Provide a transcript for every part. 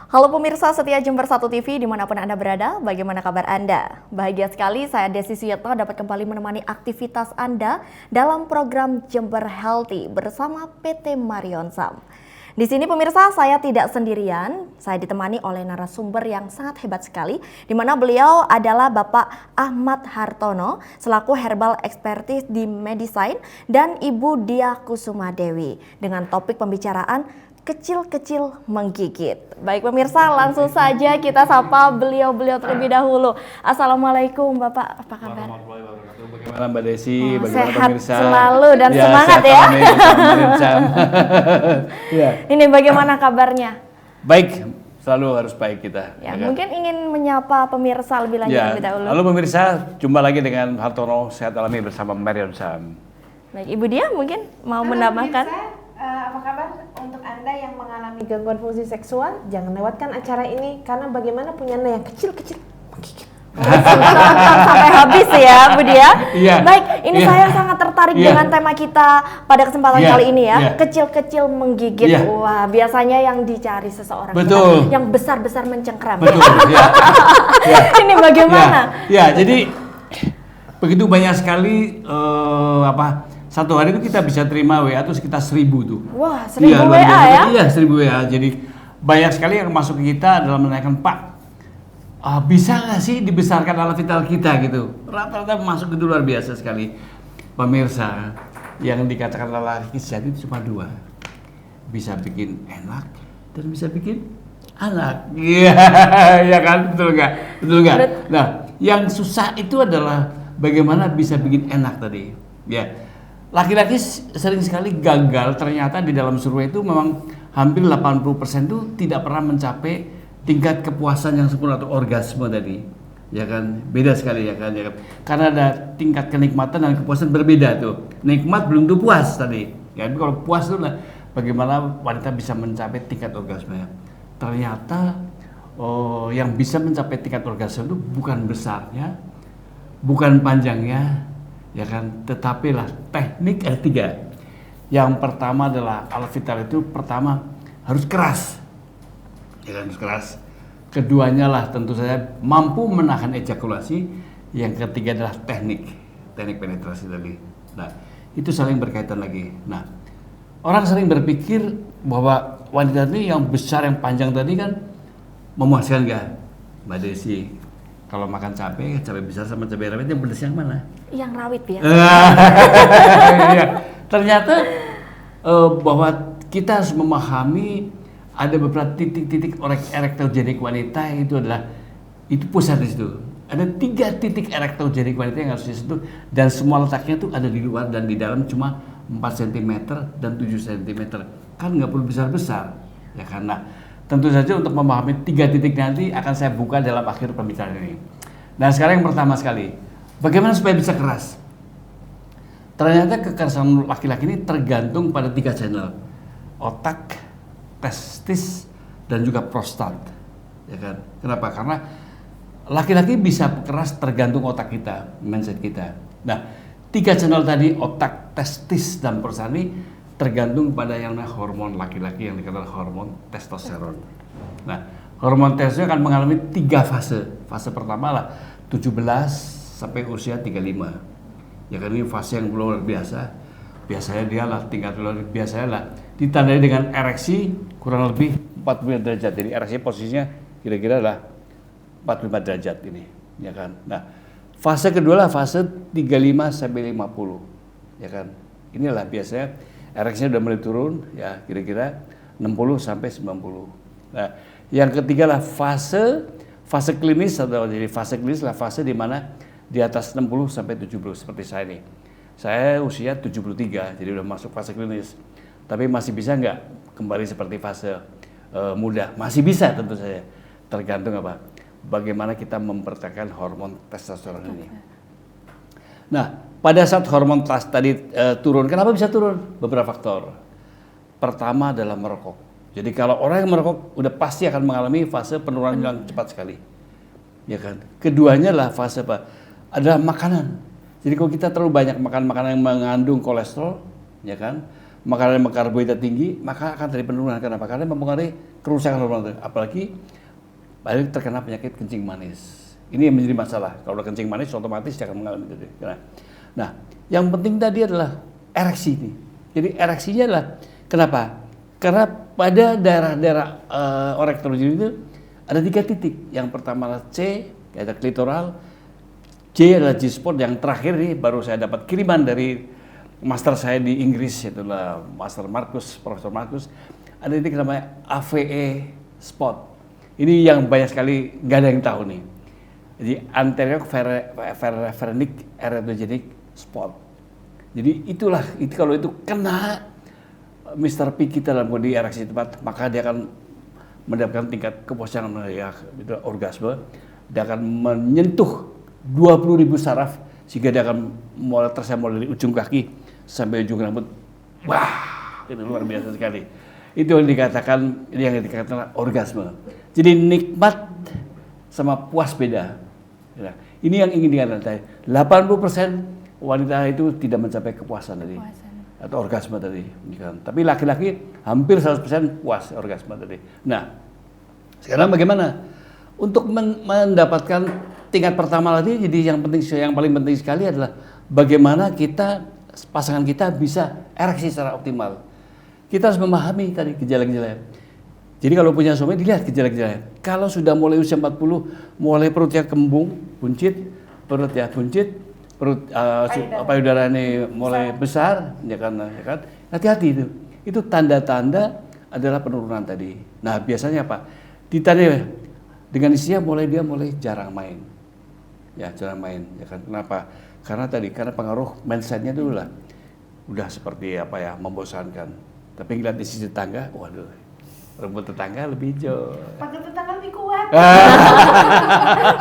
Halo pemirsa setia Jember 1 TV dimanapun Anda berada, bagaimana kabar Anda? Bahagia sekali saya Desi Suyetno dapat kembali menemani aktivitas Anda dalam program Jember Healthy bersama PT Marion Sam. Di sini pemirsa saya tidak sendirian, saya ditemani oleh narasumber yang sangat hebat sekali, di mana beliau adalah Bapak Ahmad Hartono selaku Herbal Expertise di Medisign dan Ibu Dia Kusuma Dewi dengan topik pembicaraan kecil-kecil menggigit. Baik pemirsa, langsung saja kita sapa beliau-beliau terlebih dahulu. Assalamualaikum Bapak, apa kabar? Bagaimana Mbak Desi, bagaimana sehat pemirsa? Selalu dan semangat ya. Ya. Ini bagaimana kabarnya? Baik, selalu harus baik kita. Ya, mungkin ingin menyapa pemirsa lebih lanjut terlebih dahulu. Halo pemirsa, jumpa lagi dengan Hartono Sehat Alami bersama Marion Sam. Baik, Ibu Dia mungkin mau menambahkan? Apa kabar untuk Anda yang mengalami gangguan fungsi seksual? Jangan lewatkan acara ini karena bagaimana punya Anda yang kecil-kecil menggigit. Sampai habis ya Bu Dia. Iya. Baik, ini saya sangat tertarik dengan tema kita pada kesempatan kali ini ya. Kecil-kecil menggigit. Wah, biasanya yang dicari seseorang yang besar-besar mencengkram. Betul. Ini bagaimana? Ya, jadi begitu banyak sekali satu hari itu kita bisa terima WA tuh sekitar 1000 tuh. Wah, 1000 WA ya? Iya, 1000 WA. Jadi banyak sekali yang masuk ke kita dalam menanyakan, Pak, bisa nggak sih dibesarkan alat vital kita gitu? Rata-rata masuk itu luar biasa sekali. Pemirsa, yang dikatakan lelaki sejati itu cuma 2. Bisa bikin enak dan bisa bikin anak. Iya, ya kan? Betul nggak? Betul nggak? Nah, yang susah itu adalah bagaimana bisa bikin enak tadi. Ya. Laki-laki sering sekali gagal, ternyata di dalam survei itu memang hampir 80% itu tidak pernah mencapai tingkat kepuasan yang sempurna atau orgasme tadi. Ya kan, beda sekali ya kan. Karena ada tingkat kenikmatan dan kepuasan berbeda tuh. Nikmat belum tuh puas tadi. Ya, tapi kalau puas itu lah bagaimana wanita bisa mencapai tingkat orgasme. Ternyata yang bisa mencapai tingkat orgasme itu bukan besarnya, bukan panjangnya, ya kan, tetapi lah teknik 3. Yang pertama adalah alat vital itu pertama harus keras, ya kan, harus keras. Keduanya lah tentu saja mampu menahan ejakulasi. Yang ketiga adalah teknik penetrasi tadi. Nah, itu saling berkaitan lagi. Nah, orang sering berpikir bahwa wanita ini yang besar yang panjang tadi kan memuaskan nggak, Mbak Desi? Kalau makan cabai besar sama cabai rawit yang pedas yang mana? Yang rawit biasa. Ternyata bahwa kita harus memahami ada beberapa titik-titik erektogenik wanita itu pusat di situ. Ada 3 titik erektogenik wanita yang harus disentuh dan semua letaknya itu ada di luar dan di dalam cuma 4 cm dan 7 cm. Kan nggak perlu besar-besar, ya karena tentu saja untuk memahami 3 titik nanti akan saya buka dalam akhir pembicaraan ini. Nah, sekarang yang pertama sekali, bagaimana supaya bisa keras? Ternyata kekerasan laki-laki ini tergantung pada 3 channel. Otak, testis, dan juga prostat. Ya kan? Kenapa? Karena laki-laki bisa keras tergantung otak kita, mindset kita. Nah, 3 channel tadi, otak, testis, dan prostat ini tergantung pada yang namanya hormon laki-laki yang dikenal hormon testosteron. Nah, hormon testosteron akan mengalami 3 fase. Fase pertama lah 17 sampai usia 35. Ya kan, ini fase yang luar biasa. Biasanya dia lah tingkat luar biasa lah ditandai dengan ereksi kurang lebih 45 derajat. Jadi ereksi posisinya kira-kira lah 45 derajat ini, ya kan. Nah, fase kedua lah fase 35 sampai 50. Ya kan. Inilah biasanya ereksinya udah mulai turun, ya kira-kira 60 sampai 90. Nah, yang ketiga lah fase klinis atau jadi fase klinis lah fase di mana di atas 60 sampai 70 seperti saya ini. Saya usia 73, jadi udah masuk fase klinis. Tapi masih bisa nggak kembali seperti fase muda? Masih bisa tentu saja. Tergantung bagaimana kita mempertahankan hormon testosteron ini. Nah, pada saat hormon tadi turun, kenapa bisa turun? Beberapa faktor. Pertama adalah merokok. Jadi kalau orang yang merokok udah pasti akan mengalami fase penurunan yang cepat sekali. Ya kan? Keduanya lah fase adalah makanan. Jadi kalau kita terlalu banyak makan makanan yang mengandung kolesterol, ya kan? makanan yang karbohidrat tinggi, maka akan terjadi penurunan. Kenapa? Karena mempengaruhi kerusakan hormon. Apalagi balik terkena penyakit kencing manis. Ini yang menjadi masalah. Kalau udah kencing manis, otomatis dia akan mengalami itu. Nah, yang penting tadi adalah ereksi ini. Jadi ereksinya adalah kenapa? Karena pada daerah-daerah erektogen itu ada 3 titik. Yang pertama adalah C, yaitu klitoral. J adalah G-spot. Yang terakhir nih baru saya dapat kiriman dari master saya di Inggris, itulah Master Marcus, Profesor Marcus. Ada titik namanya AVE spot. Ini yang banyak sekali nggak ada yang tahu nih. Jadi anterior phrenic eretogenic spot. Jadi itulah, itu kalau itu kena Mr. P kita dalam kondisi ereksi tepat, maka dia akan mendapatkan tingkat kepuasan ya, itu orgasme. Dia akan menyentuh 20.000 saraf sehingga dia akan mulai dari ujung kaki sampai ujung rambut. Wah, itu luar biasa sekali. Itu yang dikatakan orgasme. Jadi nikmat sama puas beda. Ya. Ini yang ingin dikatakan. 80% wanita itu tidak mencapai kepuasan tadi. Atau orgasme tadi. Tapi laki-laki hampir 100% puas orgasme tadi. Nah, sekarang bagaimana? Untuk mendapatkan tingkat pertama tadi, jadi yang paling penting sekali adalah bagaimana pasangan kita bisa ereksi secara optimal. Kita harus memahami tadi gejala-gejalanya. Jadi kalau punya suami dilihat gejala-gejalanya. Kalau sudah mulai usia 40, mulai perutnya kembung, buncit, payudara ini mulai besar, ya kan? Hati-hati itu. Itu tanda-tanda adalah penurunan tadi. Nah, biasanya apa? Ditanya dengan istrinya dia mulai jarang main. Ya, jarang main, ya kan? Kenapa? Karena pengaruh mindsetnya dulu lah. Udah seperti membosankan. Tapi ngeliat di sisi tetangga, waduh, rumput tetangga lebih hijau. Pakai tetangga lebih kuat.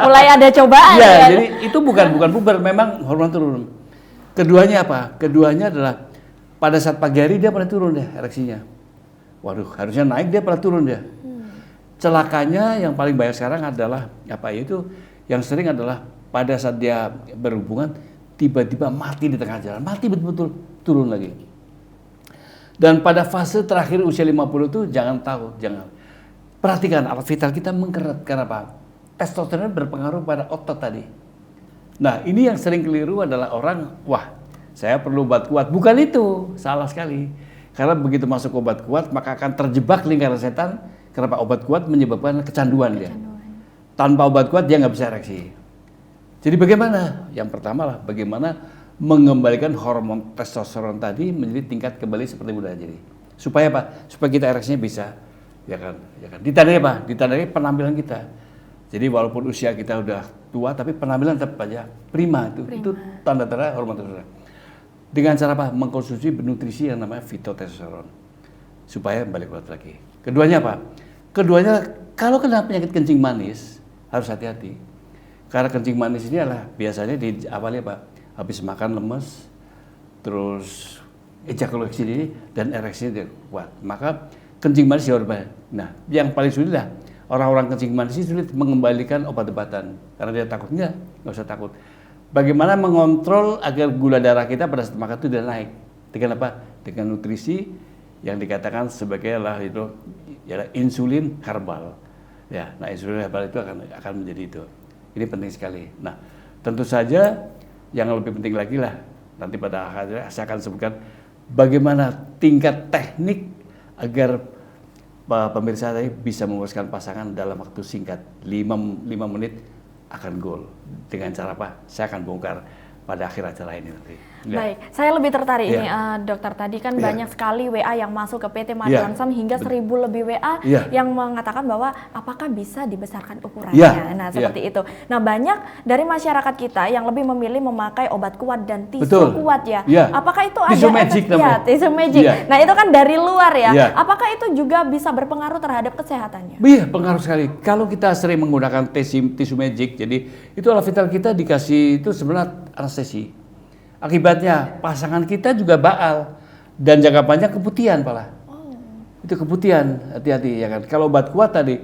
Mulai ada cobaan. Ya, kan? jadi itu bukan puber, memang hormon turun. Keduanya apa? Keduanya adalah pada saat pagi hari dia pada turun deh ereksinya. Waduh, harusnya naik dia pada turun dia. Celakanya yang paling banyak sekarang adalah yang sering adalah pada saat dia berhubungan tiba-tiba mati di tengah jalan, mati betul-betul turun lagi. Dan pada fase terakhir usia 50 itu jangan perhatikan alat vital kita mengkeret. Karena apa? Testosteron berpengaruh pada otot tadi. Nah, ini yang sering keliru adalah orang, saya perlu obat kuat. Bukan itu, salah sekali. Karena begitu masuk obat kuat maka akan terjebak lingkaran setan. Kenapa? Obat kuat menyebabkan kecanduan dia. Tanpa obat kuat dia nggak bisa ereksi. Jadi bagaimana? Yang pertama lah bagaimana mengembalikan hormon testosteron tadi menjadi tingkat kembali seperti muda jadi. Supaya apa? Supaya kita ereksinya bisa, ya kan? Ditandai apa? Ditandai penampilan kita. Jadi walaupun usia kita udah tua, tapi penampilan tetap aja prima. Itu tanda-tanda hormon testosteron. Dengan cara apa? Mengkonsumsi nutrisi yang namanya fitotestosteron supaya balik kuat lagi. Keduanya apa? Keduanya kalau kena penyakit kencing manis harus hati-hati. Karena kencing manis ini adalah biasanya di awalnya apa? Habis makan lemes, terus ejakulasi ini dan ereksi dia kuat. Maka kencing manis ya berbahaya. Nah, yang paling sulit lah orang-orang kencing manis ini sulit mengembalikan obat-obatan karena dia takut. Nggak usah takut. Bagaimana mengontrol agar gula darah kita pada saat makan itu tidak naik? Dengan apa? Dengan nutrisi yang dikatakan sebagai insulin herbal. Ya, nah insulin herbal itu akan menjadi itu. Ini penting sekali. Nah, tentu saja yang lebih penting lagi lah nanti pada akhirnya saya akan sebutkan bagaimana tingkat teknik agar pemirsa tadi bisa memuaskan pasangan dalam waktu singkat 5 menit akan goal. Dengan cara apa? Saya akan bongkar pada akhir acara ini nanti. Ya. Baik, saya lebih tertarik ini dokter tadi kan banyak sekali WA yang masuk ke PT Madonsam hingga 1.000 lebih WA yang mengatakan bahwa apakah bisa dibesarkan ukurannya. Nah, seperti itu. Nah, banyak dari masyarakat kita yang lebih memilih memakai obat kuat dan tisu kuat ya. Apakah itu tisu ada magic tisu magic. Nah, itu kan dari luar ya. Apakah itu juga bisa berpengaruh terhadap kesehatannya? Iya, pengaruh sekali. Kalau kita sering menggunakan tisu magic, jadi itu alat vital kita dikasih itu sebenarnya anestesi. Akibatnya pasangan kita juga baal dan jangka panjang keputihan pala. Itu keputihan, hati-hati ya kan. Kalau obat kuat tadi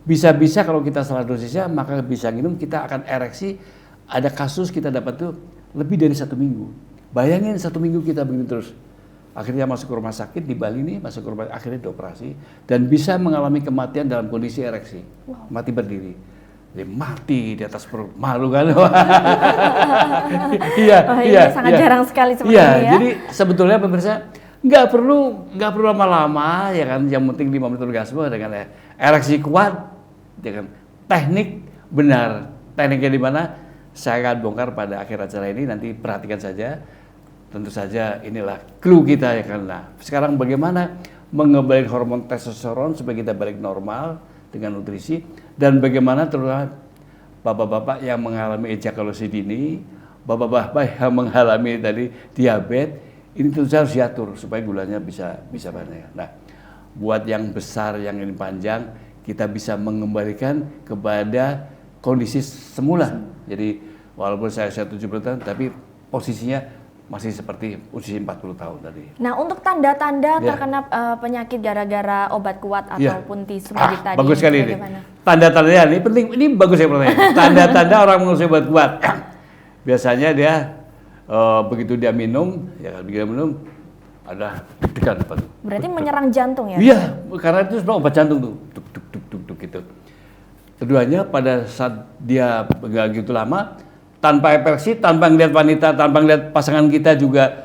bisa-bisa kalau kita salah dosisnya maka bisa minum kita akan ereksi. Ada kasus kita dapat tuh lebih dari 1 minggu. Bayangin 1 minggu kita begini terus. akhirnya masuk ke rumah sakit di Bali nih, masuk ke rumah, akhirnya dioperasi dan bisa mengalami kematian dalam kondisi ereksi, mati berdiri. Jadi mati di atas perut, malu kan? Iya, ini sangat jarang sekali seperti iya, ini ya. jadi sebetulnya pemirsa nggak perlu lama-lama ya kan, yang penting 5 menit orgasme dengan ereksi kuat, ya kan, teknik benar, tekniknya di mana saya akan bongkar pada akhir acara ini, nanti perhatikan saja. Tentu saja inilah clue kita ya kan. Nah, sekarang bagaimana mengembalikan hormon testosteron supaya kita balik normal dengan nutrisi, dan bagaimana terutama bapak-bapak yang mengalami ejakulasi dini, bapak-bapak yang mengalami tadi diabetes, ini tentu saja harus diatur supaya gulanya bisa banyak. Nah, buat yang besar, yang ini panjang, kita bisa mengembalikan kepada kondisi semula. Jadi walaupun saya 70 tahun, tapi posisinya masih seperti usia 40 tahun tadi. Nah, untuk tanda-tanda Ya. terkena penyakit gara-gara obat kuat Ya. ataupun tisu medik tadi, bagus sekali ini. bagaimana? Tanda-tandanya ini penting, ini bagus ya pertanyaan. Tanda-tanda orang mengonsumsi obat kuat. Biasanya dia begitu dia minum, ya begitu dia minum ada deg-degan apa tuh? Berarti menyerang jantung ya? Iya, karena itu sebenarnya obat jantung tuh, duk gitu. Keduanya pada saat dia nggak gitu lama, tanpa ereksi, tanpa ngeliat wanita, tanpa ngeliat pasangan kita juga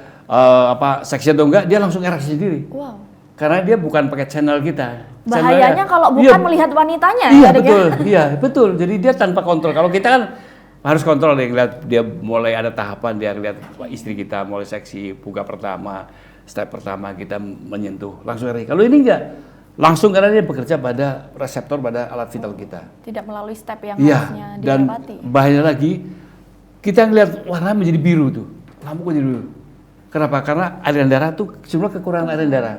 seksi atau enggak, dia langsung ereksi sendiri. Wow. Karena dia bukan pakai channel kita. Bahayanya kalau Iya, bukan melihat wanitanya iya, ya, Dok, ya? betul, iya betul. Jadi dia tanpa kontrol. Kalau kita kan harus kontrol, dia ngeliat, dia mulai ada tahapan, dia ngeliat istri kita mulai seksi, buka pertama, step pertama kita menyentuh, langsung ereksi. Kalau ini enggak, langsung karena dia bekerja pada reseptor pada alat vital kita. Tidak melalui step yang Iya, harusnya dan dilewati. bahaya lagi, kita ngeliat warna menjadi biru tuh, lampu menjadi biru. Kenapa? Karena aliran darah tuh sebenarnya kekurangan aliran darah.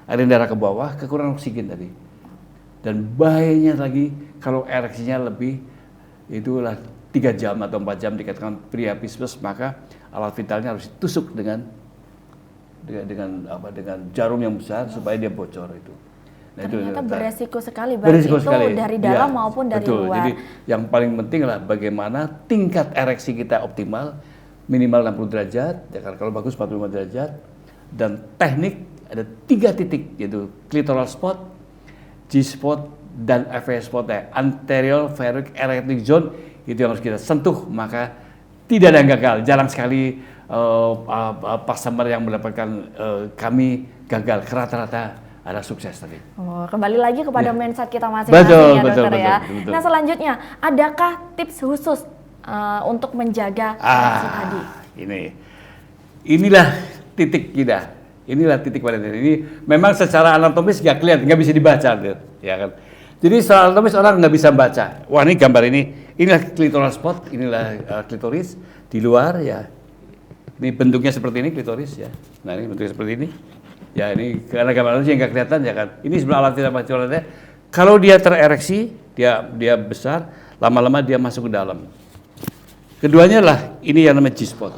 Aliran darah ke bawah, kekurangan oksigen tadi. Dan bahayanya lagi kalau ereksinya lebih, itulah 3 jam atau 4 jam dikatakan priapismus, maka alat vitalnya harus ditusuk dengan jarum yang besar supaya dia bocor itu. Nah, Ternyata itu beresiko sekali, baik itu dari dalam Iya, maupun dari betul. luar. Jadi yang paling penting adalah bagaimana tingkat ereksi kita optimal, minimal 60 derajat, ya kan, kalau bagus 45 derajat, dan teknik ada 3 titik, yaitu clitoral spot, G-spot, dan FA spot ya, anterior pharoid erecting zone, itu yang harus kita sentuh, maka tidak ada yang gagal. Jarang sekali customer yang mendapatkan kami gagal, rata-rata ada sukses tadi. Oh, kembali lagi kepada Ya. mindset kita masing-masing Betul, ya, betul, dokter ya. betul. Nah, selanjutnya adakah tips khusus untuk menjaga ereksi tadi? Inilah titik kita. Inilah titik pada ini. Memang secara anatomis nggak kelihatan, nggak bisa dibaca, ya kan. Jadi secara anatomis orang nggak bisa baca. Wah, ini gambar inilah clitoral spot, inilah klitoris di luar ya. Ini bentuknya seperti ini klitoris ya. Nah, ini bentuknya seperti ini. Ya, ini karena gambar yang nggak kelihatan ya kan. Ini sebelah alat vital paculannya. Kalau dia terereksi, dia besar, lama-lama dia masuk ke dalam. Keduanya lah ini yang namanya G-spot.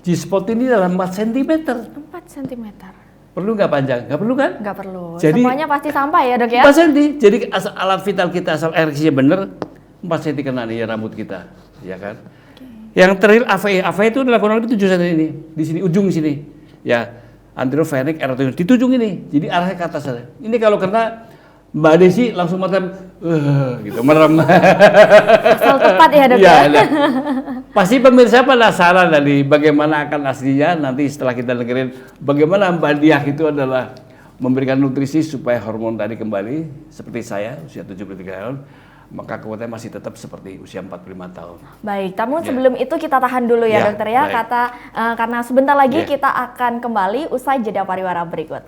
G-spot ini adalah 4 cm. 4 cm. Perlu nggak panjang? Nggak perlu kan? Nggak perlu. Jadi- Semuanya pasti sampai ya, Dok ya? 4 cm. Jadi asal alat vital kita asal ereksinya benar, 4 cm kena nih rambut kita, ya kan? Yang terakhir AV itu adalah kurang lebih 7 cm ini, di sini ujung sini, ya. Anterior phalanx erecting di ujung ini, jadi arahnya ke atas saja. Ini kalau kena Mbak Desi langsung mata gitu merem. Asal tepat ya, Dok Iya, ya? ada. Pasti pemirsa penasaran tadi bagaimana akan aslinya, nanti setelah kita dengerin bagaimana Mbak Diah itu adalah memberikan nutrisi supaya hormon tadi kembali seperti saya usia 73 tahun, maka kekuatannya masih tetap seperti usia 45 tahun. Baik, namun Ya. sebelum itu kita tahan dulu ya, Ya, dokter ya, baik. karena sebentar lagi Ya. kita akan kembali usai jeda pariwara berikut.